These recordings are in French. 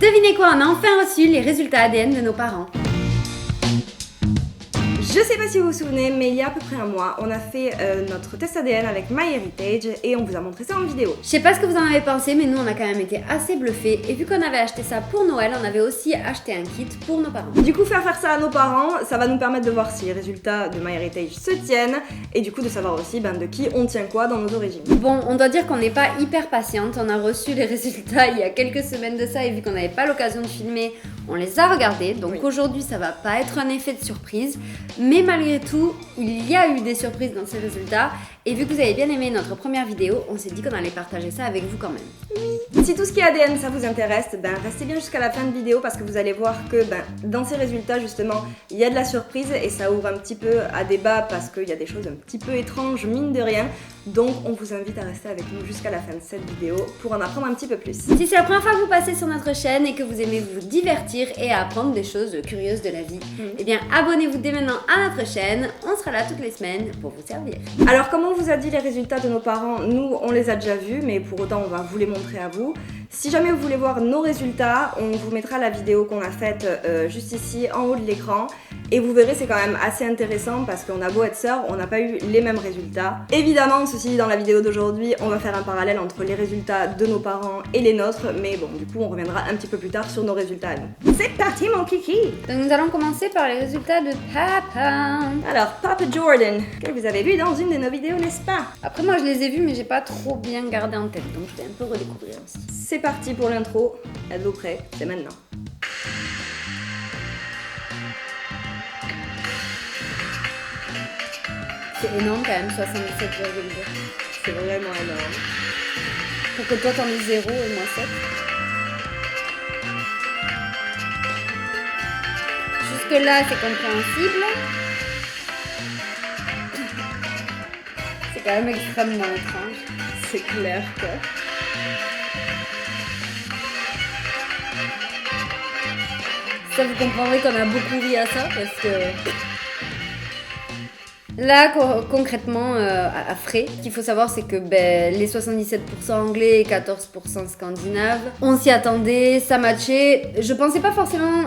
Devinez quoi, on a enfin reçu les résultats ADN de nos parents. Je sais pas si vous vous souvenez, mais il y a à peu près un mois, on a fait notre test ADN avec MyHeritage et on vous a montré ça en vidéo. Je sais pas ce que vous en avez pensé, mais nous on a quand même été assez bluffés. Et vu qu'on avait acheté ça pour Noël, on avait aussi acheté un kit pour nos parents. Du coup, faire ça à nos parents, ça va nous permettre de voir si les résultats de MyHeritage se tiennent et du coup de savoir aussi de qui on tient quoi dans nos origines. Bon, on doit dire qu'on n'est pas hyper patiente. On a reçu les résultats il y a quelques semaines de ça et vu qu'on n'avait pas l'occasion de filmer, on les a regardés. Donc oui. Aujourd'hui, ça va pas être un effet de surprise. Mais malgré tout, il y a eu des surprises dans ces résultats. Et vu que vous avez bien aimé notre première vidéo, on s'est dit qu'on allait partager ça avec vous quand même. Oui. Si tout ce qui est ADN ça vous intéresse, restez bien jusqu'à la fin de vidéo parce que vous allez voir que dans ces résultats justement, il y a de la surprise et ça ouvre un petit peu à débat parce qu'il y a des choses un petit peu étranges mine de rien. Donc on vous invite à rester avec nous jusqu'à la fin de cette vidéo pour en apprendre un petit peu plus. Si c'est la première fois que vous passez sur notre chaîne et que vous aimez vous divertir et apprendre des choses curieuses de la vie, eh bien abonnez-vous dès maintenant à notre chaîne, on sera là toutes les semaines pour vous servir. Alors comme on vous a dit les résultats de nos parents, nous on les a déjà vus mais pour autant on va vous les montrer à vous. Si jamais vous voulez voir nos résultats, on vous mettra la vidéo qu'on a faite juste ici en haut de l'écran. Et vous verrez, c'est quand même assez intéressant parce qu'on a beau être sœurs, on n'a pas eu les mêmes résultats. Évidemment, ceci dit, dans la vidéo d'aujourd'hui, on va faire un parallèle entre les résultats de nos parents et les nôtres. Mais bon, du coup, on reviendra un petit peu plus tard sur nos résultats à nous. C'est parti, mon kiki! Donc nous allons commencer par les résultats de Papa. Alors, Papa Jordan, que vous avez vu dans une de nos vidéos, n'est-ce pas? Après moi je les ai vus mais j'ai pas trop bien gardé en tête, donc je vais un peu redécouvrir aussi. C'est parti pour l'intro. Êtes-vous prêts? C'est maintenant. C'est énorme quand même, 77,2. C'est vraiment énorme. Pour que toi t'en aies 0 et moi 7. Jusque là c'est compréhensible. C'est quand même extrêmement étrange. C'est clair, quoi. Ça vous comprendrez qu'on a beaucoup ri à ça parce que... Là, concrètement, à frais, ce qu'il faut savoir, c'est que les 77% anglais et 14% scandinaves, on s'y attendait, ça matchait. Je pensais pas forcément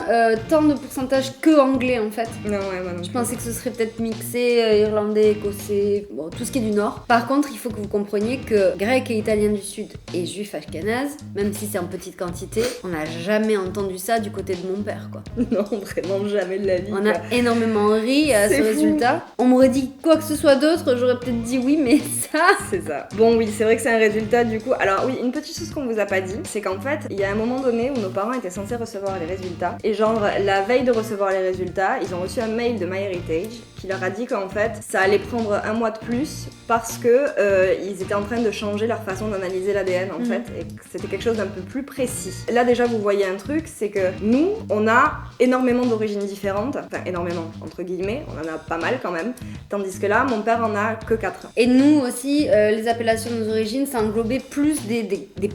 tant de pourcentage que anglais en fait. Non, ouais, moi non. Je pensais que ce serait peut-être mixé, irlandais, écossais, bon, tout ce qui est du nord. Par contre, il faut que vous compreniez que grec et italien du sud et juif ashkénaze, même si c'est en petite quantité, on n'a jamais entendu ça du côté de mon père, quoi. Non, vraiment jamais de la vie. On a énormément ri à ce résultat. On m'aurait dit quoi que ce soit d'autre, j'aurais peut-être dit oui, mais ça... C'est ça. Bon, oui, c'est vrai que c'est un résultat du coup. Alors oui, une petite chose qu'on vous a pas dit, c'est qu'en fait, il y a un moment donné où nos parents étaient censés recevoir les résultats. Et genre, la veille de recevoir les résultats, ils ont reçu un mail de MyHeritage qui leur a dit qu'en fait, ça allait prendre un mois de plus parce que ils étaient en train de changer leur façon d'analyser l'ADN en fait, et que c'était quelque chose d'un peu plus précis. Là déjà, vous voyez un truc, c'est que nous, on a énormément d'origines différentes, enfin énormément entre guillemets, on en a pas mal quand même, tandis que là, mon père en a que 4. Et nous aussi, les appellations de nos origines, ça englobait plus des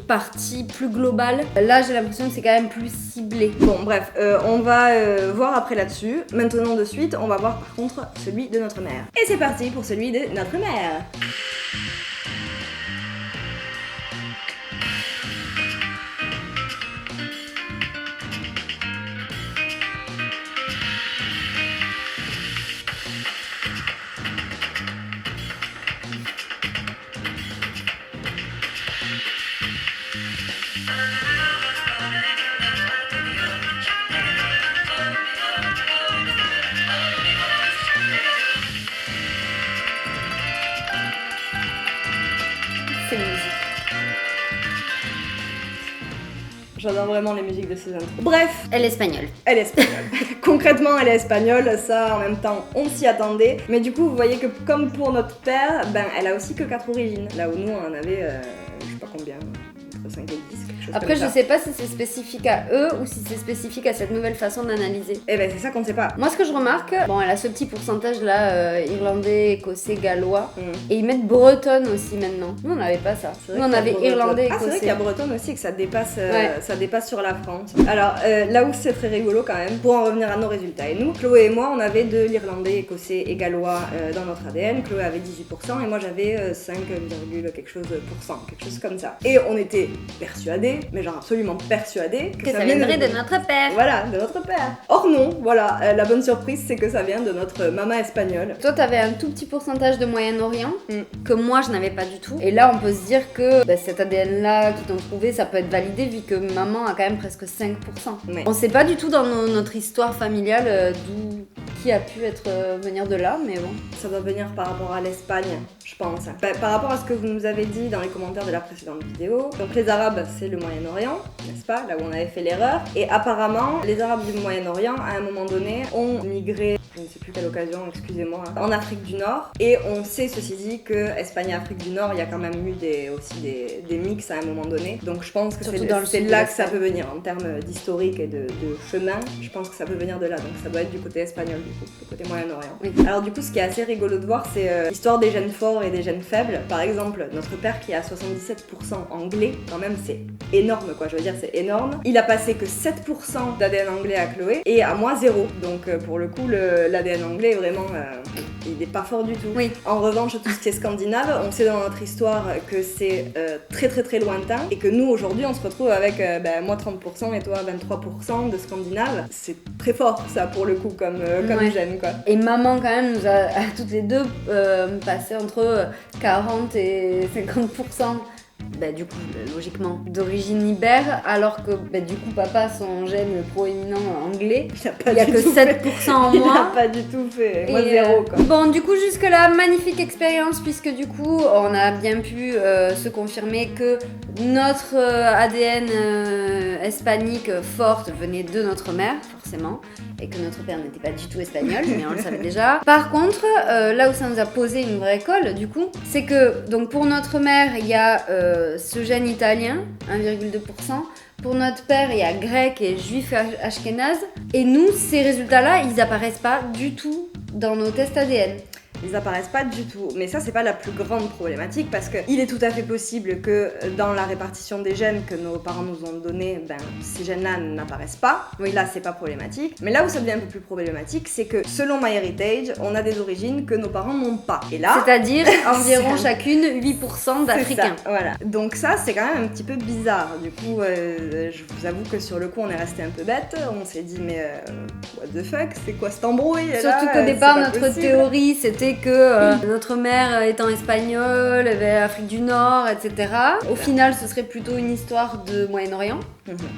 parties plus globales. Là, j'ai l'impression que c'est quand même plus ciblé. Bon, bref, on va voir après là-dessus. Maintenant, de suite, on va voir par contre celui de notre mère. Et c'est parti pour celui de notre mère. C'est musique. J'adore vraiment les musiques de ces intros. Bref, Elle est espagnole. elle est espagnole. Concrètement, elle est espagnole, ça en même temps on s'y attendait. Mais du coup, vous voyez que comme pour notre père, elle a aussi que 4 origines. Là où nous on en avait, je sais pas combien, entre 5 et 10, quelque chose Après, comme je ça. sais pas si c'est spécifique à eux ou si c'est spécifique à cette nouvelle façon d'analyser. Eh ben c'est ça qu'on ne sait pas. Moi, ce que je remarque, bon, elle a ce petit pourcentage là, irlandais, écossais, gallois, et ils mettent bretonne aussi maintenant. Nous, on n'avait pas ça. Nous, on avait irlandais, Ah, c'est vrai écossais. qu'il y a bretonne aussi et que ça dépasse, Ouais. ça dépasse sur la France. Alors là où c'est très rigolo quand même, pour en revenir à nos résultats. Et nous, Chloé et moi, on avait de l'irlandais, écossais et gallois dans notre ADN. Chloé avait 18% et moi j'avais 5, quelque chose comme ça. Et on était persuadés mais genre absolument persuadée que ça viendrait de notre père. Voilà, de notre père. Or non, voilà, la bonne surprise c'est que ça vient de notre maman espagnole. Toi t'avais un tout petit pourcentage de Moyen-Orient que moi je n'avais pas du tout. Et là on peut se dire que cet ADN là qu'ils t'ont trouvé, ça peut être validé vu que maman a quand même presque 5%. Ouais. On sait pas du tout dans notre histoire familiale d'où qui a pu venir de là, mais bon. Ça doit venir par rapport à l'Espagne, je pense. Par rapport à ce que vous nous avez dit dans les commentaires de la précédente vidéo, donc les Arabes c'est le Moyen-Orient, n'est-ce pas, là où on avait fait l'erreur, et apparemment les Arabes du Moyen-Orient à un moment donné ont migré, je ne sais plus quelle occasion, excusez-moi, en Afrique du Nord, et on sait ceci dit que Espagne et Afrique du Nord, il y a quand même eu aussi des mix à un moment donné, donc je pense que c'est là que ça peut venir en termes d'historique et de chemin, je pense que ça peut venir de là, donc ça doit être du côté espagnol du coup, du côté Moyen-Orient. Oui. Alors du coup ce qui est assez rigolo de voir c'est l'histoire des gènes forts et des gènes faibles. Par exemple, notre père qui a 77% anglais, quand même c'est énorme quoi, je veux dire c'est énorme. Il a passé que 7% d'ADN anglais à Chloé et à moi 0. Donc pour le coup l'ADN anglais est vraiment il est pas fort du tout. Oui. En revanche tout ce qui est scandinave, on sait dans notre histoire que c'est très très très lointain et que nous aujourd'hui on se retrouve avec moi 30% et toi 23% de scandinave. C'est très fort ça pour le coup comme gène quoi. Et maman quand même nous a à toutes les deux passé entre 40 et 50%. Du coup, logiquement, d'origine ibère, alors que du coup, papa, son gène proéminent anglais, il n'y a que 7% en moi. Il n'a pas du tout fait, moi 0 quoi. Bon, du coup, jusque-là, magnifique expérience, puisque du coup, on a bien pu se confirmer que notre ADN hispanique forte venait de notre mère, forcément, et que notre père n'était pas du tout espagnol, mais on le savait déjà. Par contre, là où ça nous a posé une vraie colle, du coup, c'est que donc pour notre mère, il y a ce gène italien, 1,2%. Pour notre père, il y a grec et juif ashkénaze. Et nous, ces résultats-là, ils apparaissent pas du tout dans nos tests ADN. Ils apparaissent pas du tout, mais ça c'est pas la plus grande problématique parce que il est tout à fait possible que dans la répartition des gènes que nos parents nous ont donné, ces gènes-là n'apparaissent pas. Oui, là c'est pas problématique. Mais là où ça devient un peu plus problématique, c'est que selon MyHeritage, on a des origines que nos parents n'ont pas. Et là, c'est-à-dire environ chacune 8% d'Africains. Voilà. Donc ça c'est quand même un petit peu bizarre. Du coup, je vous avoue que sur le coup on est resté un peu bête. On s'est dit mais what the fuck, c'est quoi cette embrouille là? Surtout qu'au départ notre théorie c'était que notre mère étant espagnole, avait Afrique du Nord, etc. Au final, ce serait plutôt une histoire de Moyen-Orient.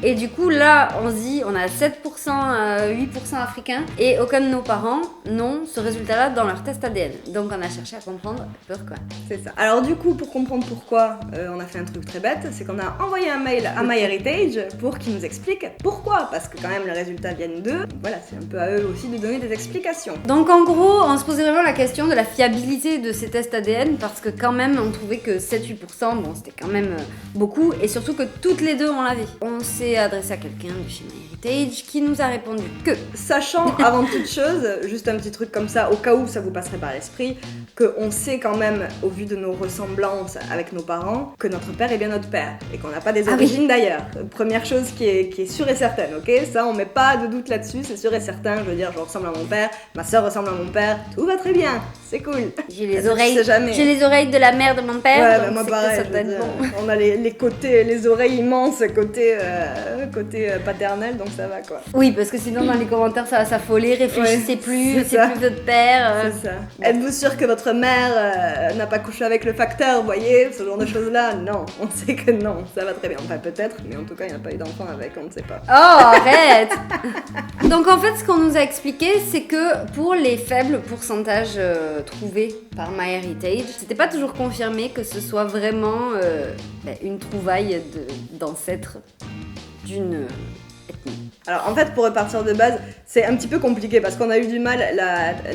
Et du coup, là, on se dit, on a 7%, 8% africains, et aucun de nos parents n'ont ce résultat-là dans leur test ADN. Donc, on a cherché à comprendre, peur quoi. C'est ça. Alors du coup, pour comprendre pourquoi, on a fait un truc très bête, c'est qu'on a envoyé un mail à MyHeritage pour qu'ils nous expliquent pourquoi. Parce que quand même, les résultats viennent d'eux. Voilà, c'est un peu à eux aussi de donner des explications. Donc en gros, on se posait vraiment la question de la fiabilité de ces tests ADN, parce que quand même, on trouvait que 7-8%, bon, c'était quand même beaucoup, et surtout que toutes les deux, on l'avait. On s'est adressé à quelqu'un de chez MyHeritage qui nous a répondu que, sachant avant toute chose, juste un petit truc comme ça, au cas où ça vous passerait par l'esprit, qu'on sait quand même, au vu de nos ressemblances avec nos parents, que notre père est bien notre père, et qu'on n'a pas des origines d'ailleurs. Première chose qui est sûre et certaine, ok? Ça, on met pas de doute là-dessus, c'est sûr et certain. Je veux dire, je ressemble à mon père, ma soeur ressemble à mon père, tout va très bien, c'est cool. J'ai les oreilles de la mère de mon père. Ouais, moi pareil, on a les côtés, les oreilles immenses côté paternel, donc ça va quoi. Oui, parce que sinon dans les commentaires ça va s'affoler, réfléchissez plus, c'est plus votre père. C'est ça. Bon. Êtes-vous sûr que votre mère n'a pas couché avec le facteur, vous voyez, ce genre de choses-là? Non, on sait que non, ça va très bien. Enfin peut-être, mais en tout cas il n'y a pas eu d'enfant avec, on ne sait pas. Oh, arrête. Donc en fait ce qu'on nous a expliqué, c'est que pour les faibles pourcentages trouvés par MyHeritage, c'était pas toujours confirmé que ce soit vraiment une trouvaille d'ancêtres d'une ethnie. Alors en fait, pour repartir de base, c'est un petit peu compliqué parce qu'on a eu du mal,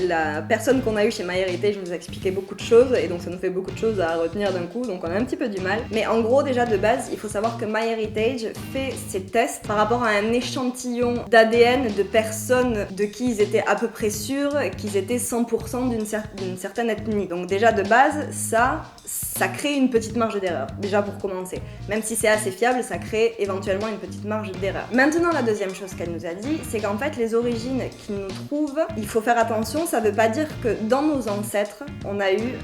la personne qu'on a eue chez MyHeritage nous a expliqué beaucoup de choses et donc ça nous fait beaucoup de choses à retenir d'un coup, donc on a un petit peu du mal. Mais en gros, déjà de base, il faut savoir que MyHeritage fait ses tests par rapport à un échantillon d'ADN de personnes de qui ils étaient à peu près sûrs qu'ils étaient 100% d'une certaine ethnie. Donc déjà de base, ça crée une petite marge d'erreur, déjà pour commencer. Même si c'est assez fiable, ça crée éventuellement une petite marge d'erreur. Maintenant, la deuxième chose, chose qu'elle nous a dit, c'est qu'en fait les origines qu'ils nous trouvent, il faut faire attention, ça veut pas dire que dans nos ancêtres, on a eu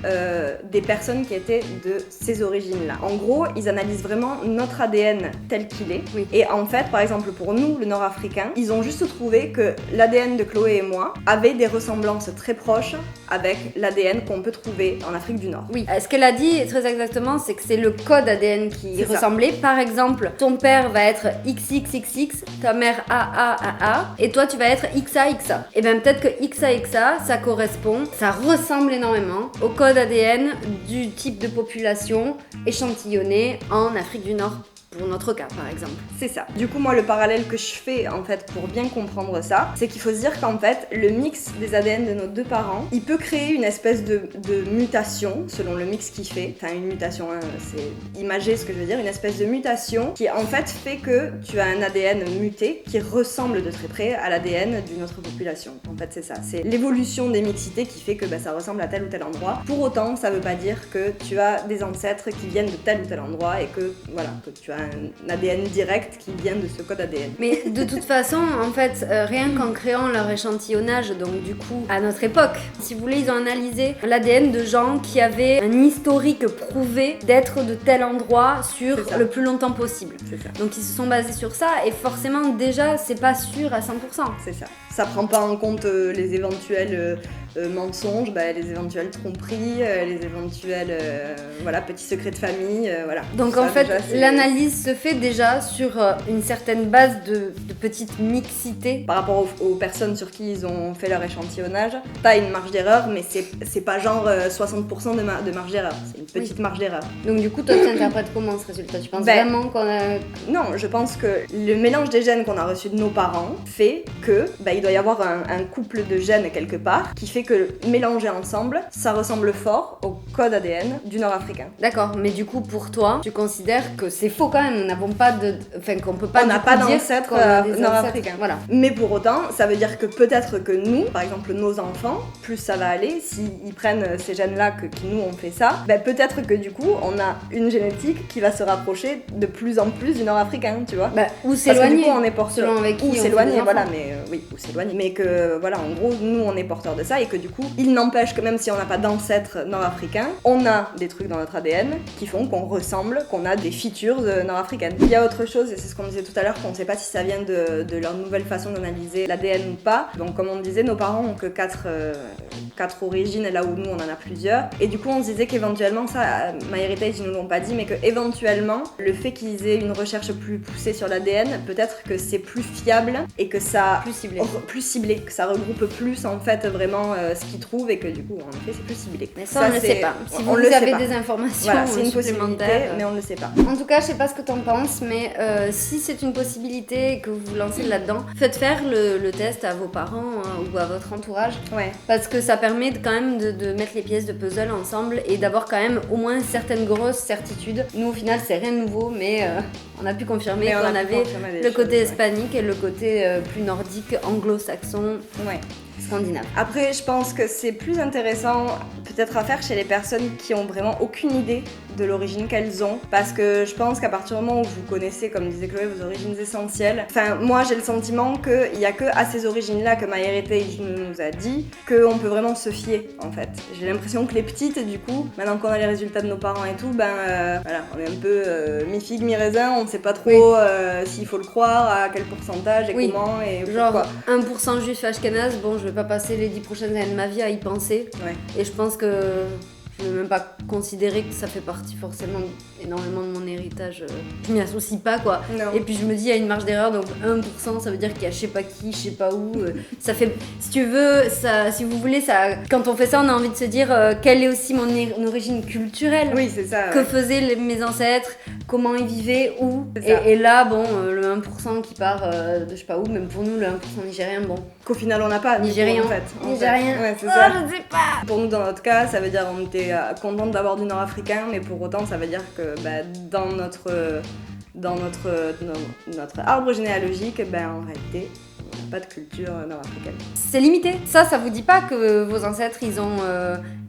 des personnes qui étaient de ces origines-là. En gros, ils analysent vraiment notre ADN tel qu'il est. Oui. Et en fait, par exemple pour nous, le Nord-Africain, ils ont juste trouvé que l'ADN de Chloé et moi avait des ressemblances très proches avec l'ADN qu'on peut trouver en Afrique du Nord. Oui, ce qu'elle a dit très exactement, c'est que c'est le code ADN qui ressemblait. Par exemple, ton père va être XXXX, ta mère AA, et toi tu vas être XAXA. Et bien peut-être que XAXA, ça correspond, ça ressemble énormément au code ADN du type de population échantillonnée en Afrique du Nord. Pour notre cas, par exemple. C'est ça. Du coup, moi, le parallèle que je fais, en fait, pour bien comprendre ça, c'est qu'il faut se dire qu'en fait, le mix des ADN de nos deux parents, il peut créer une espèce de mutation, selon le mix qu'il fait. Enfin, une mutation, hein, c'est imagé ce que je veux dire, une espèce de mutation qui, en fait que tu as un ADN muté qui ressemble de très près à l'ADN d'une autre population. En fait, c'est ça. C'est l'évolution des mixités qui fait que ça ressemble à tel ou tel endroit. Pour autant, ça veut pas dire que tu as des ancêtres qui viennent de tel ou tel endroit et que, voilà, que tu as un ADN direct qui vient de ce code ADN. Mais de toute façon, en fait, rien qu'en créant leur échantillonnage, donc du coup, à notre époque, si vous voulez, ils ont analysé l'ADN de gens qui avaient un historique prouvé d'être de tel endroit sur le plus longtemps possible. C'est ça. Donc ils se sont basés sur ça et forcément, déjà, c'est pas sûr à 100%. C'est ça. Ça prend pas en compte les éventuels mensonges, les éventuelles tromperies, les éventuels petits secrets de famille, voilà. Donc ça, en fait, déjà, l'analyse se fait déjà sur une certaine base de petite mixité. Par rapport aux personnes sur qui ils ont fait leur échantillonnage, t'as une marge d'erreur, mais c'est pas genre 60% de marge d'erreur, c'est une petite marge d'erreur. Donc du coup, toi, tu interprètes comment ce résultat? Tu penses vraiment qu'on a... Non, je pense que le mélange des gènes qu'on a reçus de nos parents fait que il doit y avoir un couple de gènes quelque part qui fait que mélangés ensemble, ça ressemble fort au code ADN du Nord-Africain. D'accord, mais du coup pour toi, tu considères que c'est faux quand même, nous n'avons pas qu'on peut pas. On n'a pas d'ancêtres nord-africains. Voilà. Mais pour autant, ça veut dire que peut-être que nous, par exemple nos enfants, plus ça va aller, s'ils prennent ces gènes-là qui nous ont fait ça, peut-être que du coup on a une génétique qui va se rapprocher de plus en plus du Nord-Africain, tu vois. Ou s'éloigner. Parce que du coup on est porteur. Selon avec qui ou on s'éloigner, fait des voilà, enfants. ou s'éloigner. Mais que voilà, en gros, nous on est porteurs de ça et que du coup, il n'empêche que même si on n'a pas d'ancêtres nord-africains, on a des trucs dans notre ADN qui font qu'on ressemble, qu'on a des features nord-africaines. Il y a autre chose, et c'est ce qu'on disait tout à l'heure, qu'on ne sait pas si ça vient de leur nouvelle façon d'analyser l'ADN ou pas. Donc comme on disait, nos parents ont que 4 origines, là où nous on en a plusieurs. Et du coup, on se disait qu'éventuellement, ça, MyHeritage, ils nous l'ont pas dit, mais que éventuellement, le fait qu'ils aient une recherche plus poussée sur l'ADN, peut-être que c'est plus fiable et que ça... Plus ciblé, que ça regroupe plus en fait vraiment ce qu'ils trouvent et que du coup, en effet, c'est plus ciblé. Mais ça on ne le sait pas. Si vous avez des informations c'est une possibilité, supplémentaires, mais on ne le sait pas. En tout cas, je sais pas ce que t'en penses, mais si c'est une possibilité et que vous vous lancez là-dedans, faites faire le test à vos parents ou à votre entourage. Ouais. Parce que ça permet quand même de mettre les pièces de puzzle ensemble et d'avoir quand même au moins certaines grosses certitudes. Nous, au final, c'est rien de nouveau, mais on a pu confirmer qu'on avait le côté hispanique et le côté plus nordique, anglo-saxon. Ouais. Scandinave. Après, je pense que c'est plus intéressant peut-être à faire chez les personnes qui ont vraiment aucune idée de l'origine qu'elles ont, parce que je pense qu'à partir du moment où vous connaissez, comme disait Chloé, vos origines essentielles, enfin moi j'ai le sentiment qu'il n'y a que à ces origines-là que MyHeritage nous a dit qu'on peut vraiment se fier en fait. J'ai l'impression que les petites, du coup, maintenant qu'on a les résultats de nos parents et tout, voilà, on est un peu mi-figue, mi-raisin, on ne sait pas trop s'il faut le croire, à quel pourcentage et comment et genre pourquoi. 1% juif ashkénaze, bon je vais pas passer les 10 prochaines années de ma vie à y penser. Ouais. Et je pense que je ne veux même pas considérer que ça fait partie forcément énormément de mon héritage. Je m'y associe pas quoi. Non. Et puis je me dis il y a une marge d'erreur, donc 1% ça veut dire qu'il y a je sais pas qui, je sais pas où. Ça fait, si tu veux, ça, si vous voulez, ça, quand on fait ça on a envie de se dire quelle est aussi mon origine culturelle. Oui c'est ça. Que faisaient mes ancêtres, comment ils vivaient, où. Et là bon, le 1% qui part de je sais pas où, même pour nous le 1% nigérien, bon. Qu'au final on n'a pas. Nigérien. En fait. Nigérien. Ouais, c'est ça. Je sais pas. Pour nous, dans notre cas, ça veut dire on était contente d'avoir du nord-africain, mais pour autant, ça veut dire que dans notre arbre généalogique, en réalité, pas de culture nord-africaine. C'est limité. Ça vous dit pas que vos ancêtres, ils ont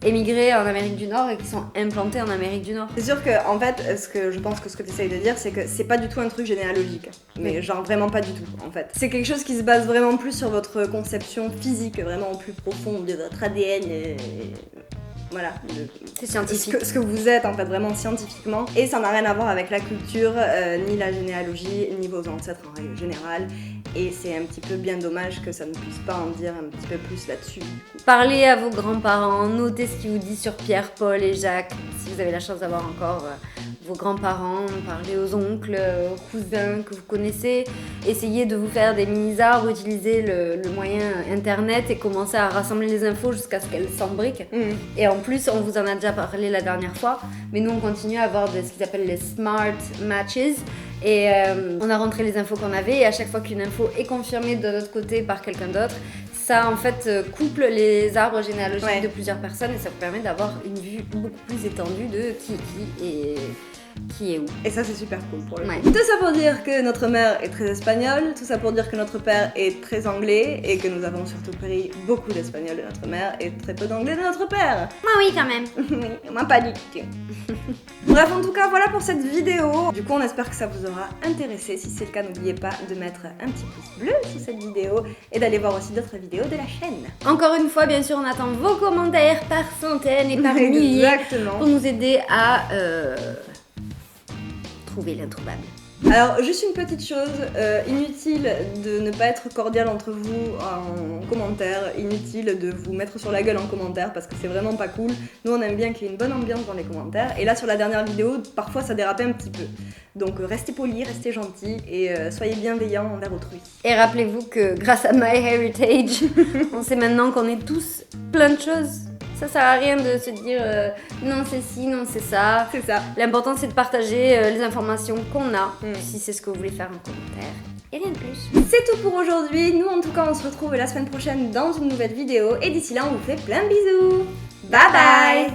émigré en Amérique du Nord et qu'ils sont implantés en Amérique du Nord? C'est sûr que, en fait, je pense que ce que tu essayes de dire, c'est que c'est pas du tout un truc généalogique. Mais genre vraiment pas du tout, en fait. C'est quelque chose qui se base vraiment plus sur votre conception physique, vraiment plus profonde de votre ADN. Voilà. C'est scientifique. Ce que vous êtes, en fait, vraiment scientifiquement. Et ça n'a rien à voir avec la culture, ni la généalogie, ni vos ancêtres en règle générale. Et c'est un petit peu bien dommage que ça ne puisse pas en dire un petit peu plus là-dessus. Parlez à vos grands-parents, notez ce qu'ils vous disent sur Pierre, Paul et Jacques. Si vous avez la chance d'avoir encore vos grands-parents, parlez aux oncles, aux cousins que vous connaissez. Essayez de vous faire des mini-arbres, utilisez le moyen internet et commencez à rassembler les infos jusqu'à ce qu'elles s'embriquent. Et en plus, on vous en a déjà parlé la dernière fois, mais nous on continue à avoir ce qu'ils appellent les smart matches. Et on a rentré les infos qu'on avait et à chaque fois qu'une info est confirmée de notre côté par quelqu'un d'autre, ça en fait couple les arbres généalogiques de plusieurs personnes et ça vous permet d'avoir une vue beaucoup plus étendue de qui est qui et qui est où. Et ça c'est super cool pour le coup. Tout ça pour dire que notre mère est très espagnole, tout ça pour dire que notre père est très anglais et que nous avons surtout pris beaucoup d'espagnol de notre mère et très peu d'anglais de notre père. Moi oui quand même. Oui, moi pas du tout. Bref, en tout cas, voilà pour cette vidéo. Du coup, on espère que ça vous aura intéressé. Si c'est le cas, n'oubliez pas de mettre un petit pouce bleu sous cette vidéo et d'aller voir aussi d'autres vidéos de la chaîne. Encore une fois, bien sûr, on attend vos commentaires par centaines et par milliers. Exactement. Pour nous aider à trouver l'introuvable. Alors, juste une petite chose, inutile de ne pas être cordial entre vous en commentaire, inutile de vous mettre sur la gueule en commentaire parce que c'est vraiment pas cool. Nous on aime bien qu'il y ait une bonne ambiance dans les commentaires et là sur la dernière vidéo, parfois ça dérapait un petit peu. Donc restez polis, restez gentils et soyez bienveillants envers autrui. Et rappelez-vous que grâce à MyHeritage, on sait maintenant qu'on est tous plein de choses. Ça sert à rien de se dire non c'est ci, non c'est ça. C'est ça. L'important c'est de partager les informations qu'on a, si c'est ce que vous voulez faire en commentaire. Et rien de plus. C'est tout pour aujourd'hui. Nous en tout cas on se retrouve la semaine prochaine dans une nouvelle vidéo. Et d'ici là on vous fait plein de bisous. Bye bye.